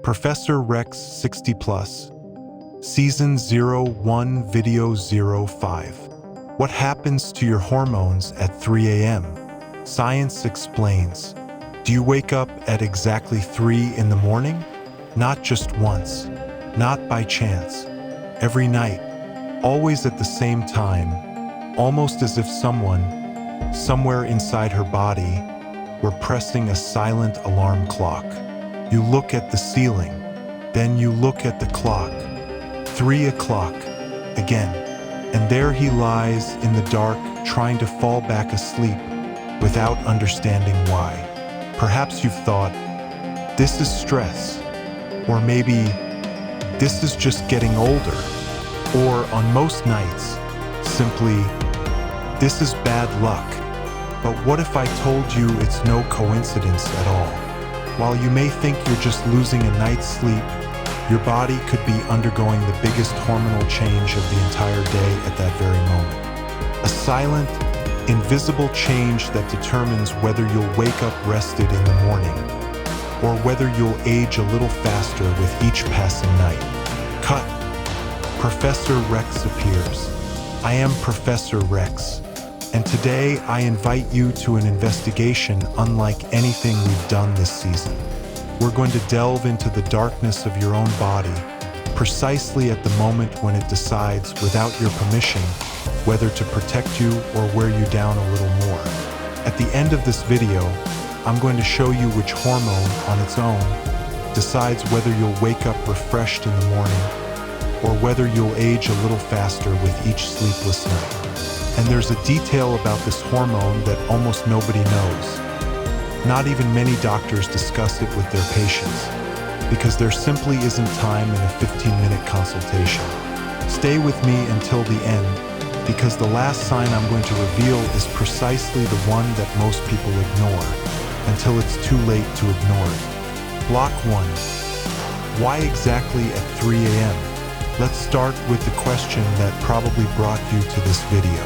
Professor Rex 60 Plus, Season 01, Video 05. What happens to your hormones at 3 a.m.? Science explains. Do you wake up at exactly 3 in the morning? Not just once, not by chance. Every night, always at the same time, almost as if someone, somewhere inside her body, were pressing a silent alarm clock. You look at the ceiling, then you look at the clock. 3 o'clock, again. And there he lies in the dark, trying to fall back asleep without understanding why. Perhaps you've thought, this is stress, or maybe this is just getting older, or on most nights, simply, this is bad luck. But what if I told you it's no coincidence at all? While you may think you're just losing a night's sleep, your body could be undergoing the biggest hormonal change of the entire day at that very moment. A silent, invisible change that determines whether you'll wake up rested in the morning, or whether you'll age a little faster with each passing night. Cut. Professor Rex appears. I am Professor Rex, and today I invite you to an investigation unlike anything we've done this season. We're going to delve into the darkness of your own body, precisely at the moment when it decides, without your permission, whether to protect you or wear you down a little more. At the end of this video, I'm going to show you which hormone, on its own, decides whether you'll wake up refreshed in the morning or whether you'll age a little faster with each sleepless night. And there's a detail about this hormone that almost nobody knows. Not even many doctors discuss it with their patients, because there simply isn't time in a 15-minute consultation. Stay with me until the end, because the last sign I'm going to reveal is precisely the one that most people ignore, until it's too late to ignore it. Block 1. Why exactly at 3 a.m.? Let's start with the question that probably brought you to this video.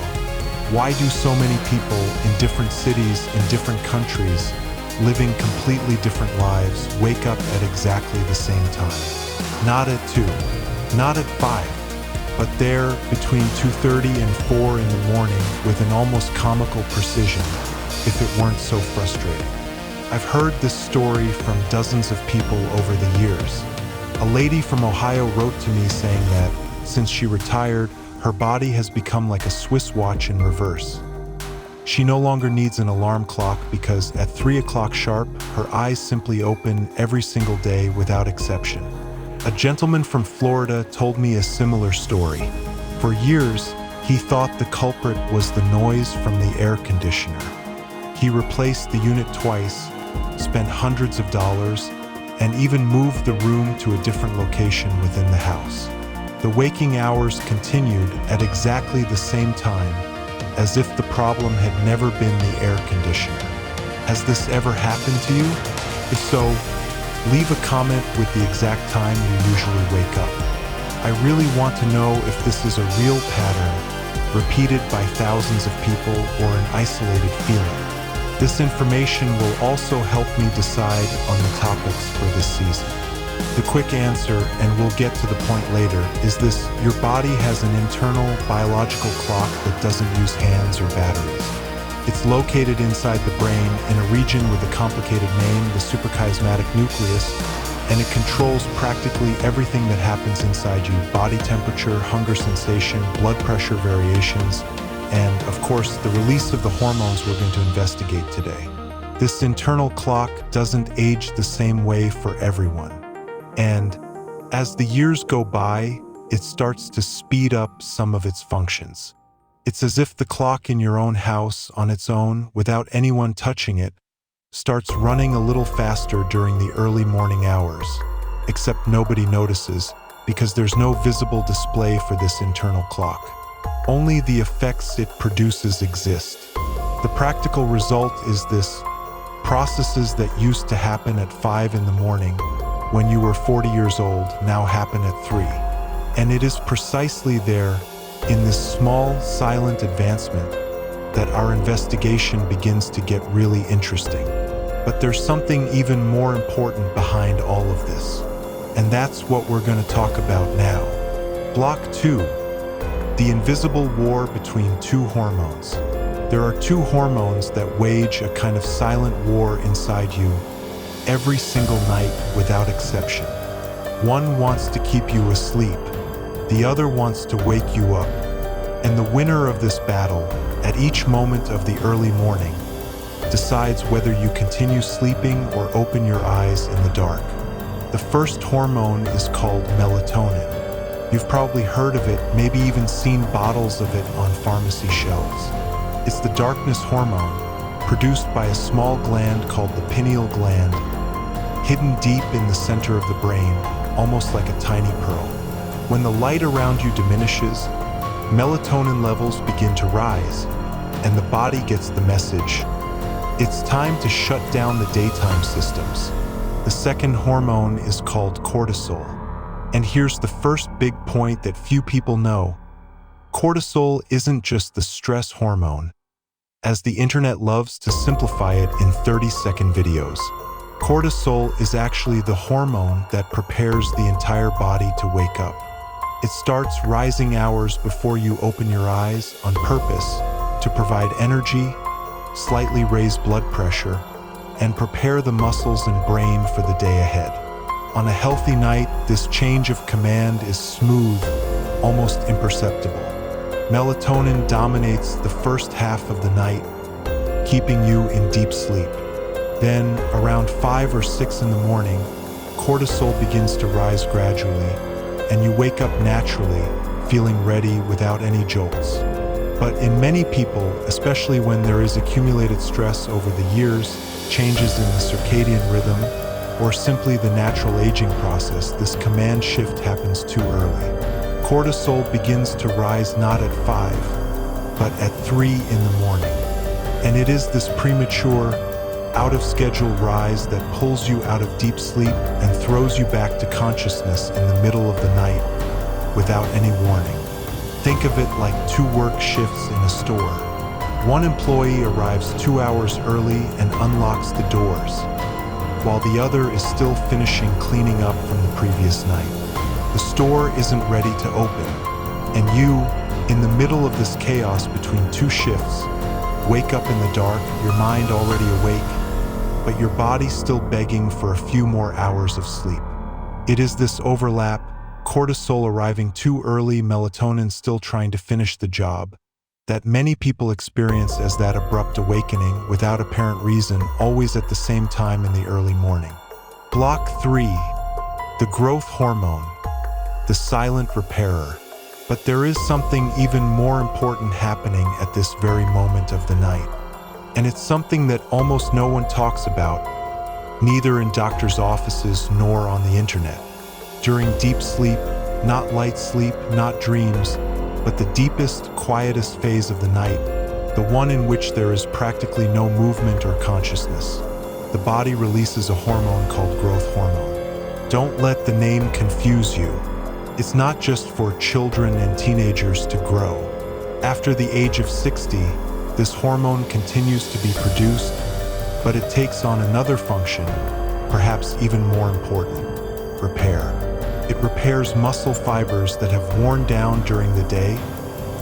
Why do so many people in different cities, in different countries, living completely different lives, wake up at exactly the same time? Not at 2, not at 5, but there between 2:30 and 4 in the morning with an almost comical precision, if it weren't so frustrating. I've heard this story from dozens of people over the years. A lady from Ohio wrote to me saying that, since she retired, her body has become like a Swiss watch in reverse. She no longer needs an alarm clock because at 3 o'clock sharp, her eyes simply open every single day without exception. A gentleman from Florida told me a similar story. For years, he thought the culprit was the noise from the air conditioner. He replaced the unit twice, spent hundreds of dollars, and even moved the room to a different location within the house. The waking hours continued at exactly the same time, as if the problem had never been the air conditioner. Has this ever happened to you? If so, leave a comment with the exact time you usually wake up. I really want to know if this is a real pattern, repeated by thousands of people, or an isolated feeling. This information will also help me decide on the topics for this season. The quick answer, and we'll get to the point later, is this: your body has an internal biological clock that doesn't use hands or batteries. It's located inside the brain in a region with a complicated name, the suprachiasmatic nucleus, and it controls practically everything that happens inside you: body temperature, hunger sensation, blood pressure variations, and, of course, the release of the hormones we're going to investigate today. This internal clock doesn't age the same way for everyone. And as the years go by, it starts to speed up some of its functions. It's as if the clock in your own house, on its own, without anyone touching it, starts running a little faster during the early morning hours. Except nobody notices, because there's no visible display for this internal clock. Only the effects it produces exist. The practical result is this: processes that used to happen at 5 in the morning, when you were 40 years old, now happen at 3. And it is precisely there, in this small, silent advancement, that our investigation begins to get really interesting. But there's something even more important behind all of this. And that's what we're going to talk about now. Block 2. The invisible war between two hormones. There are two hormones that wage a kind of silent war inside you every single night without exception. One wants to keep you asleep, the other wants to wake you up. And the winner of this battle, at each moment of the early morning, decides whether you continue sleeping or open your eyes in the dark. The first hormone is called melatonin. You've probably heard of it, maybe even seen bottles of it on pharmacy shelves. It's the darkness hormone, produced by a small gland called the pineal gland, hidden deep in the center of the brain, almost like a tiny pearl. When the light around you diminishes, melatonin levels begin to rise, and the body gets the message. It's time to shut down the daytime systems. The second hormone is called cortisol. And here's the first big point that few people know. Cortisol isn't just the stress hormone, as the internet loves to simplify it in 30-second videos. Cortisol is actually the hormone that prepares the entire body to wake up. It starts rising hours before you open your eyes on purpose to provide energy, slightly raise blood pressure, and prepare the muscles and brain for the day ahead. On a healthy night, this change of command is smooth, almost imperceptible. Melatonin dominates the first half of the night, keeping you in deep sleep. Then, around 5 or 6 in the morning, cortisol begins to rise gradually, and you wake up naturally, feeling ready without any jolts. But in many people, especially when there is accumulated stress over the years, changes in the circadian rhythm, or simply the natural aging process, this command shift happens too early. Cortisol begins to rise not at 5, but at 3 in the morning. And it is this premature, out-of-schedule rise that pulls you out of deep sleep and throws you back to consciousness in the middle of the night without any warning. Think of it like two work shifts in a store. One employee arrives 2 hours early and unlocks the doors, while the other is still finishing cleaning up from the previous night. The store isn't ready to open, and you, in the middle of this chaos between two shifts, wake up in the dark, your mind already awake, but your body still begging for a few more hours of sleep. It is this overlap, cortisol arriving too early, melatonin still trying to finish the job, that many people experience as that abrupt awakening without apparent reason, always at the same time in the early morning. Block 3. The growth hormone, the silent repairer. But there is something even more important happening at this very moment of the night. And it's something that almost no one talks about, neither in doctors' offices nor on the internet. During deep sleep, not light sleep, not dreams, but the deepest, quietest phase of the night, the one in which there is practically no movement or consciousness, the body releases a hormone called growth hormone. Don't let the name confuse you. It's not just for children and teenagers to grow. After the age of 60, this hormone continues to be produced, but it takes on another function, perhaps even more important: repair. It repairs muscle fibers that have worn down during the day,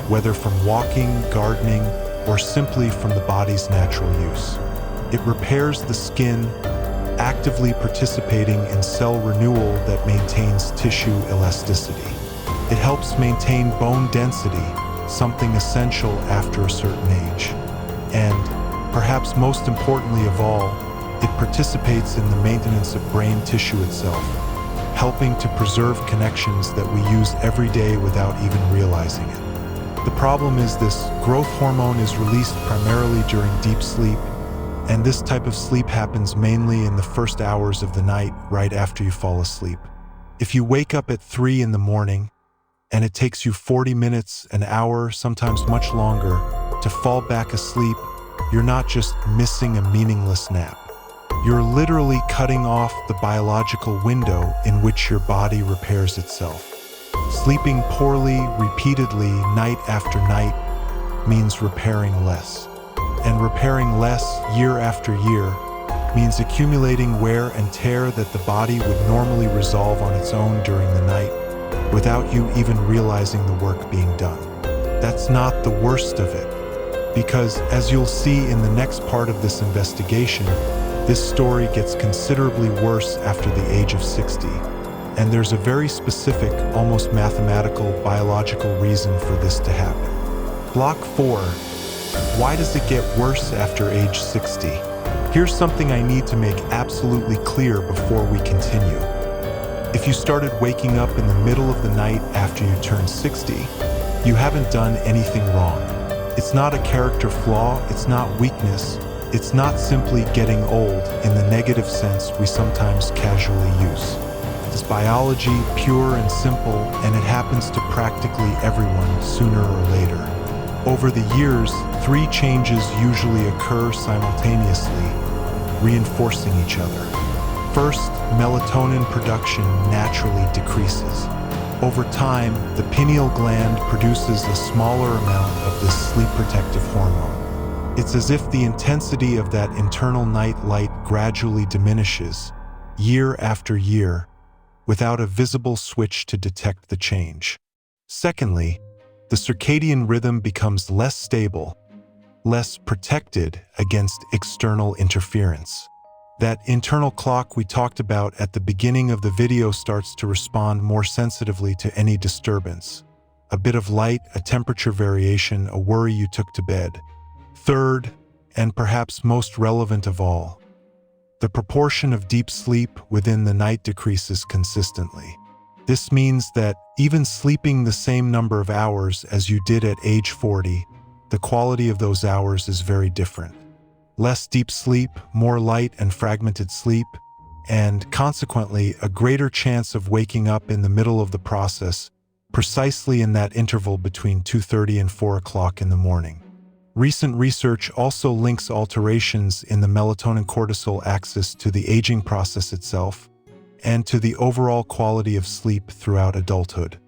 whether from walking, gardening, or simply from the body's natural use. It repairs the skin, actively participating in cell renewal that maintains tissue elasticity. It helps maintain bone density, something essential after a certain age. And, perhaps most importantly of all, it participates in the maintenance of brain tissue itself, helping to preserve connections that we use every day without even realizing it. The problem is this: growth hormone is released primarily during deep sleep, and this type of sleep happens mainly in the first hours of the night, right after you fall asleep. If you wake up at 3 in the morning, and it takes you 40 minutes, an hour, sometimes much longer, to fall back asleep, you're not just missing a meaningless nap. You're literally cutting off the biological window in which your body repairs itself. Sleeping poorly, repeatedly, night after night, means repairing less. And repairing less year after year means accumulating wear and tear that the body would normally resolve on its own during the night, without you even realizing the work being done. That's not the worst of it, because as you'll see in the next part of this investigation, this story gets considerably worse after the age of 60, and there's a very specific, almost mathematical, biological reason for this to happen. Block 4. Why does it get worse after age 60? Here's something I need to make absolutely clear before we continue. If you started waking up in the middle of the night after you turned 60, you haven't done anything wrong. It's not a character flaw, it's not weakness, it's not simply getting old in the negative sense we sometimes casually use. It's biology, pure and simple, and it happens to practically everyone sooner or later. Over the years, 3 changes usually occur simultaneously, reinforcing each other. First, melatonin production naturally decreases. Over time, the pineal gland produces a smaller amount of this sleep-protective hormone. It's as if the intensity of that internal night light gradually diminishes, year after year, without a visible switch to detect the change. Secondly, the circadian rhythm becomes less stable, less protected against external interference. That internal clock we talked about at the beginning of the video starts to respond more sensitively to any disturbance. A bit of light, a temperature variation, a worry you took to bed. Third, and perhaps most relevant of all, the proportion of deep sleep within the night decreases consistently. This means that even sleeping the same number of hours as you did at age 40, the quality of those hours is very different. Less deep sleep, more light and fragmented sleep, and consequently a greater chance of waking up in the middle of the process, precisely in that interval between 2:30 and 4 o'clock in the morning. Recent research also links alterations in the melatonin-cortisol axis to the aging process itself, and to the overall quality of sleep throughout adulthood.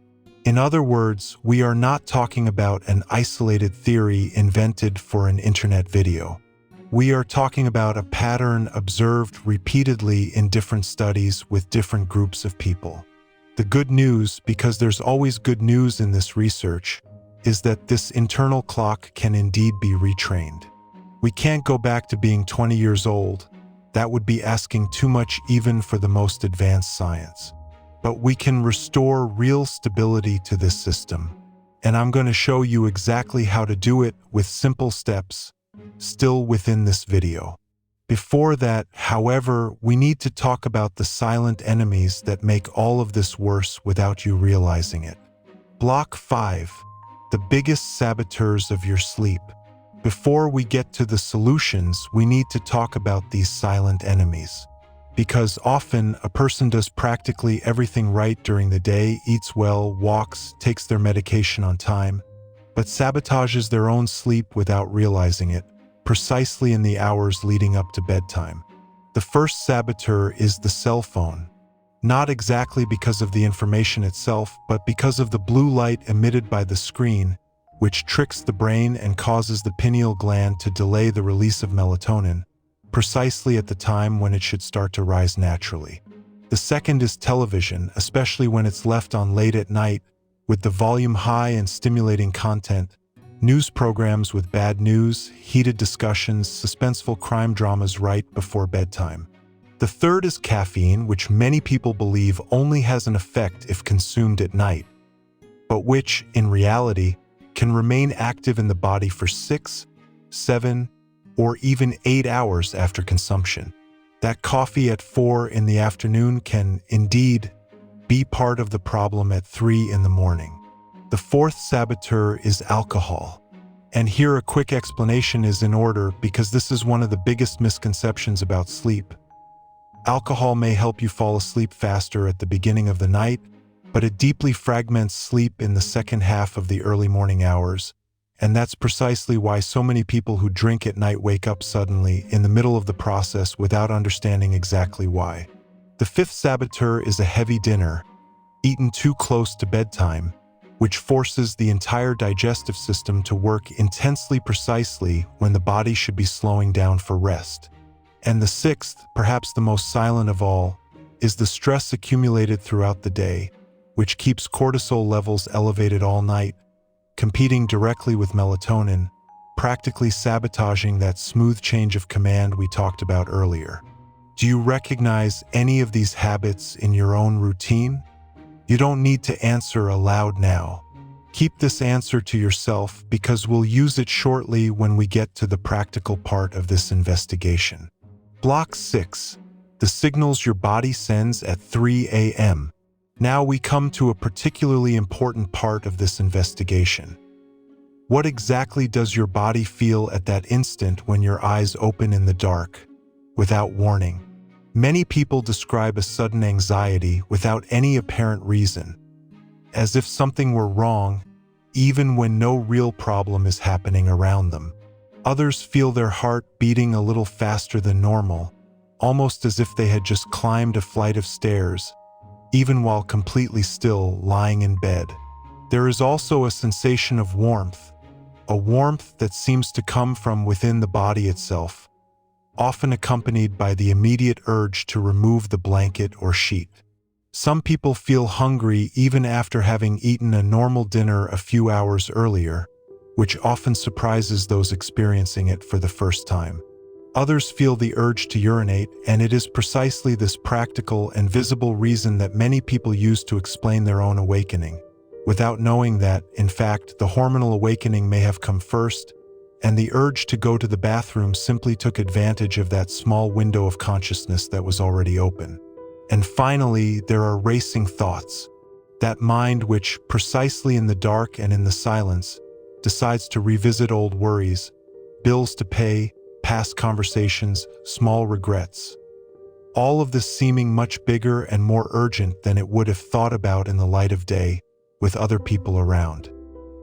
In other words, we are not talking about an isolated theory invented for an internet video. We are talking about a pattern observed repeatedly in different studies with different groups of people. The good news, because there's always good news in this research, is that this internal clock can indeed be retrained. We can't go back to being 20 years old. That would be asking too much even for the most advanced science. But we can restore real stability to this system. And I'm going to show you exactly how to do it with simple steps, still within this video. Before that, however, we need to talk about the silent enemies that make all of this worse without you realizing it. Block 5. The biggest saboteurs of your sleep. Before we get to the solutions, we need to talk about these silent enemies. Because often, a person does practically everything right during the day, eats well, walks, takes their medication on time, but sabotages their own sleep without realizing it, precisely in the hours leading up to bedtime. The first saboteur is the cell phone. Not exactly because of the information itself, but because of the blue light emitted by the screen, which tricks the brain and causes the pineal gland to delay the release of melatonin, precisely at the time when it should start to rise naturally. The second is television, especially when it's left on late at night, with the volume high and stimulating content, news programs with bad news, heated discussions, suspenseful crime dramas right before bedtime. The third is caffeine, which many people believe only has an effect if consumed at night, but which, in reality, can remain active in the body for 6, 7, or even 8 hours after consumption. That coffee at 4 in the afternoon can, indeed, be part of the problem at 3 in the morning. The fourth saboteur is alcohol. And here a quick explanation is in order because this is one of the biggest misconceptions about sleep. Alcohol may help you fall asleep faster at the beginning of the night, but it deeply fragments sleep in the second half of the early morning hours, and that's precisely why so many people who drink at night wake up suddenly in the middle of the process without understanding exactly why. The fifth saboteur is a heavy dinner, eaten too close to bedtime, which forces the entire digestive system to work intensely precisely when the body should be slowing down for rest. And the sixth, perhaps the most silent of all, is the stress accumulated throughout the day, which keeps cortisol levels elevated all night, competing directly with melatonin, practically sabotaging that smooth change of command we talked about earlier. Do you recognize any of these habits in your own routine? You don't need to answer aloud now. Keep this answer to yourself because we'll use it shortly when we get to the practical part of this investigation. Block 6. The signals your body sends at 3 a.m. Now we come to a particularly important part of this investigation. What exactly does your body feel at that instant when your eyes open in the dark, without warning? Many people describe a sudden anxiety without any apparent reason, as if something were wrong, even when no real problem is happening around them. Others feel their heart beating a little faster than normal, almost as if they had just climbed a flight of stairs, even while completely still lying in bed. There is also a sensation of warmth, a warmth that seems to come from within the body itself, often accompanied by the immediate urge to remove the blanket or sheet. Some people feel hungry even after having eaten a normal dinner a few hours earlier, which often surprises those experiencing it for the first time. Others feel the urge to urinate, and it is precisely this practical and visible reason that many people use to explain their own awakening, without knowing that, in fact, the hormonal awakening may have come first, and the urge to go to the bathroom simply took advantage of that small window of consciousness that was already open. And finally, there are racing thoughts, that mind which, precisely in the dark and in the silence, decides to revisit old worries, bills to pay, past conversations, small regrets. All of this seeming much bigger and more urgent than it would have thought about in the light of day, with other people around.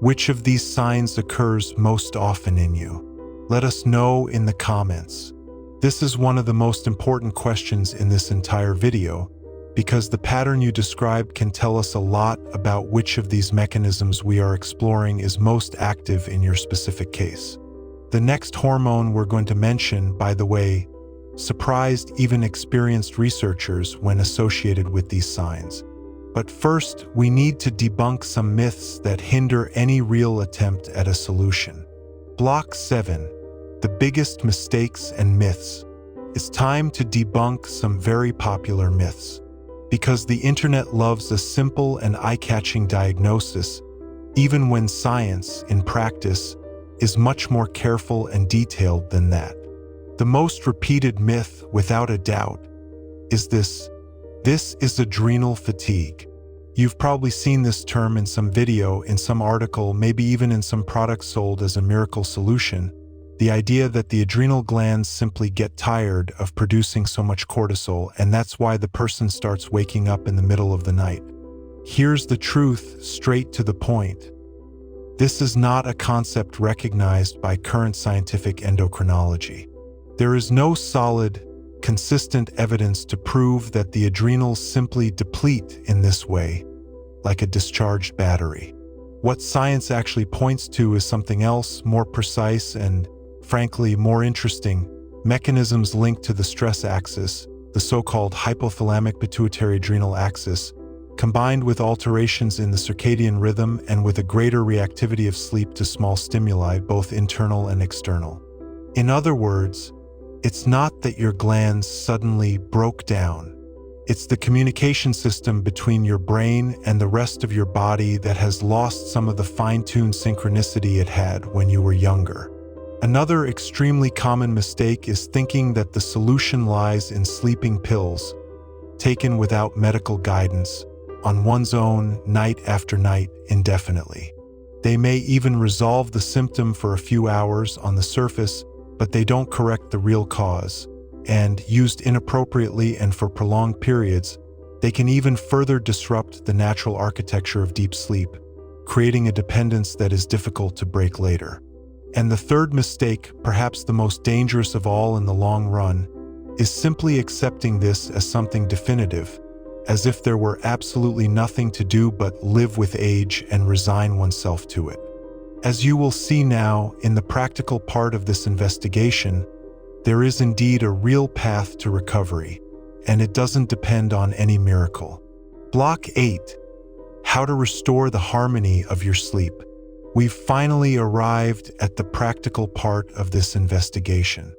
Which of these signs occurs most often in you? Let us know in the comments. This is one of the most important questions in this entire video, because the pattern you described can tell us a lot about which of these mechanisms we are exploring is most active in your specific case. The next hormone we're going to mention, by the way, surprised even experienced researchers when associated with these signs. But first, we need to debunk some myths that hinder any real attempt at a solution. Block 7. The biggest mistakes and myths. It's time to debunk some very popular myths. Because the internet loves a simple and eye-catching diagnosis, even when science, in practice, is much more careful and detailed than that. The most repeated myth, without a doubt, is this is adrenal fatigue. You've probably seen this term in some video, in some article, maybe even in some product sold as a miracle solution. The idea that the adrenal glands simply get tired of producing so much cortisol, and that's why the person starts waking up in the middle of the night. Here's the truth, straight to the point. This is not a concept recognized by current scientific endocrinology. There is no solid, consistent evidence to prove that the adrenals simply deplete in this way, like a discharged battery. What science actually points to is something else, more precise and, frankly, more interesting: mechanisms linked to the stress axis, the so-called hypothalamic pituitary adrenal axis, combined with alterations in the circadian rhythm and with a greater reactivity of sleep to small stimuli, both internal and external. In other words, it's not that your glands suddenly broke down. It's the communication system between your brain and the rest of your body that has lost some of the fine-tuned synchronicity it had when you were younger. Another extremely common mistake is thinking that the solution lies in sleeping pills, taken without medical guidance, on one's own, night after night, indefinitely. They may even resolve the symptom for a few hours on the surface, but they don't correct the real cause, and, used inappropriately and for prolonged periods, they can even further disrupt the natural architecture of deep sleep, creating a dependence that is difficult to break later. And the third mistake, perhaps the most dangerous of all in the long run, is simply accepting this as something definitive, as if there were absolutely nothing to do but live with age and resign oneself to it. As you will see now, in the practical part of this investigation, There is indeed a real path to recovery, and it doesn't depend on any miracle. Block 8. How to restore the harmony of your sleep. We've finally arrived at the practical part of this investigation.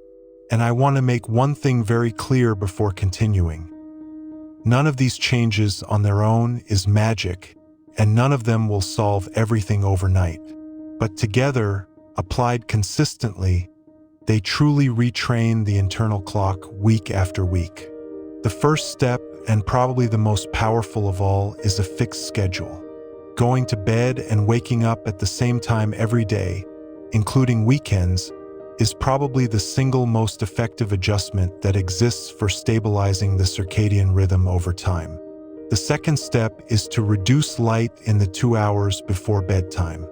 And I want to make one thing very clear before continuing. None of these changes on their own is magic, and none of them will solve everything overnight. But together, applied consistently, they truly retrain the internal clock week after week. The first step, and probably the most powerful of all, is a fixed schedule. Going to bed and waking up at the same time every day, including weekends, is probably the single most effective adjustment that exists for stabilizing the circadian rhythm over time. The second step is to reduce light in the 2 hours before bedtime.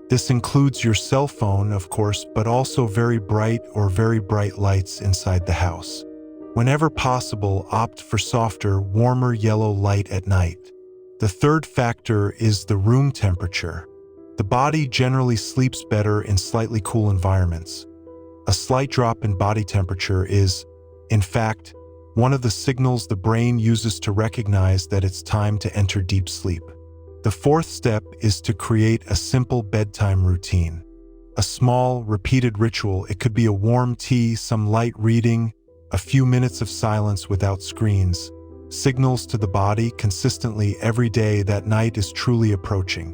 This includes your cell phone, of course, but also very bright or very bright lights inside the house. Whenever possible, opt for softer, warmer yellow light at night. The third factor is the room temperature. The body generally sleeps better in slightly cool environments. A slight drop in body temperature is, in fact, one of the signals the brain uses to recognize that it's time to enter deep sleep. The fourth step is to create a simple bedtime routine. A small, repeated ritual. It could be a warm tea, some light reading, a few minutes of silence without screens. Signals to the body consistently every day that night is truly approaching.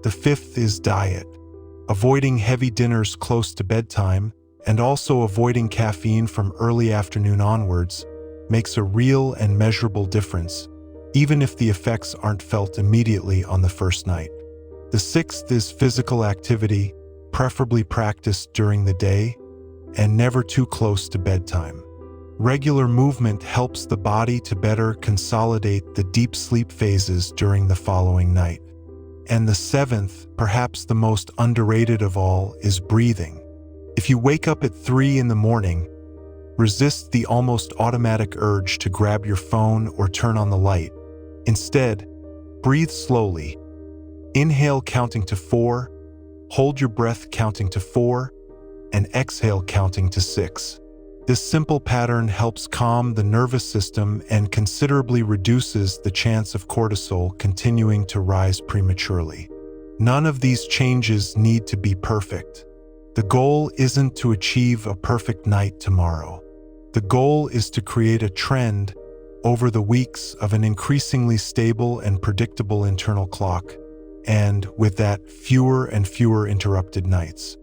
The fifth is diet. Avoiding heavy dinners close to bedtime, and also avoiding caffeine from early afternoon onwards, makes a real and measurable difference, even if the effects aren't felt immediately on the first night. The sixth is physical activity, preferably practiced during the day, and never too close to bedtime. Regular movement helps the body to better consolidate the deep sleep phases during the following night. And the seventh, perhaps the most underrated of all, is breathing. If you wake up at 3 in the morning, resist the almost automatic urge to grab your phone or turn on the light. Instead, breathe slowly. Inhale counting to 4, hold your breath counting to 4, and exhale counting to 6. This simple pattern helps calm the nervous system and considerably reduces the chance of cortisol continuing to rise prematurely. None of these changes need to be perfect. The goal isn't to achieve a perfect night tomorrow. The goal is to create a trend over the weeks of an increasingly stable and predictable internal clock, and with that, fewer and fewer interrupted nights.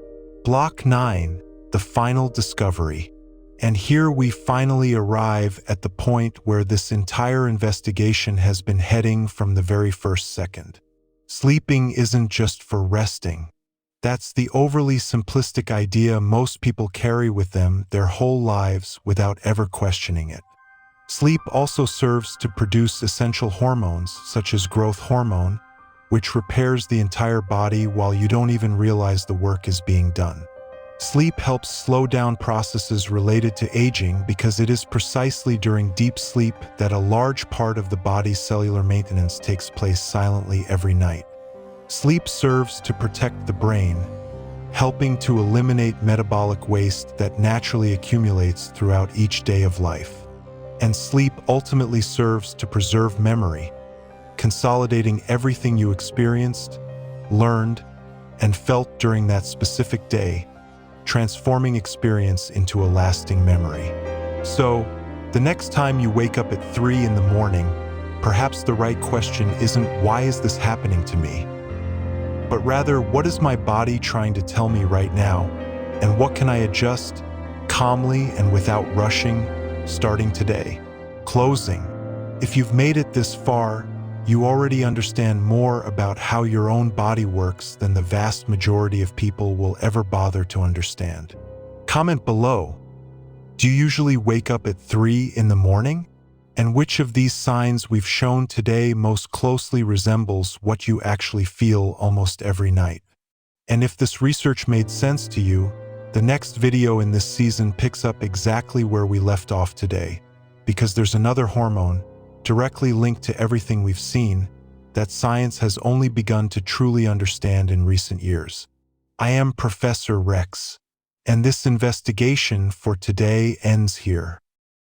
Block 9, the final discovery. And here we finally arrive at the point where this entire investigation has been heading from the very first second. Sleeping isn't just for resting. That's the overly simplistic idea most people carry with them their whole lives without ever questioning it. Sleep also serves to produce essential hormones, such as growth hormone, which repairs the entire body while you don't even realize the work is being done. Sleep helps slow down processes related to aging because it is precisely during deep sleep that a large part of the body's cellular maintenance takes place silently every night. Sleep serves to protect the brain, helping to eliminate metabolic waste that naturally accumulates throughout each day of life. And sleep ultimately serves to preserve memory, consolidating everything you experienced, learned, and felt during that specific day, transforming experience into a lasting memory. So, the next time you wake up at 3 in the morning, perhaps the right question isn't, why is this happening to me? But rather, what is my body trying to tell me right now, and what can I adjust, calmly and without rushing, starting today? Closing. If you've made it this far, you already understand more about how your own body works than the vast majority of people will ever bother to understand. Comment below. Do you usually wake up at 3 in the morning? And which of these signs we've shown today most closely resembles what you actually feel almost every night? And if this research made sense to you, the next video in this season picks up exactly where we left off today, because there's another hormone, directly linked to everything we've seen, that science has only begun to truly understand in recent years. I am Professor Rex, And this investigation for today ends here.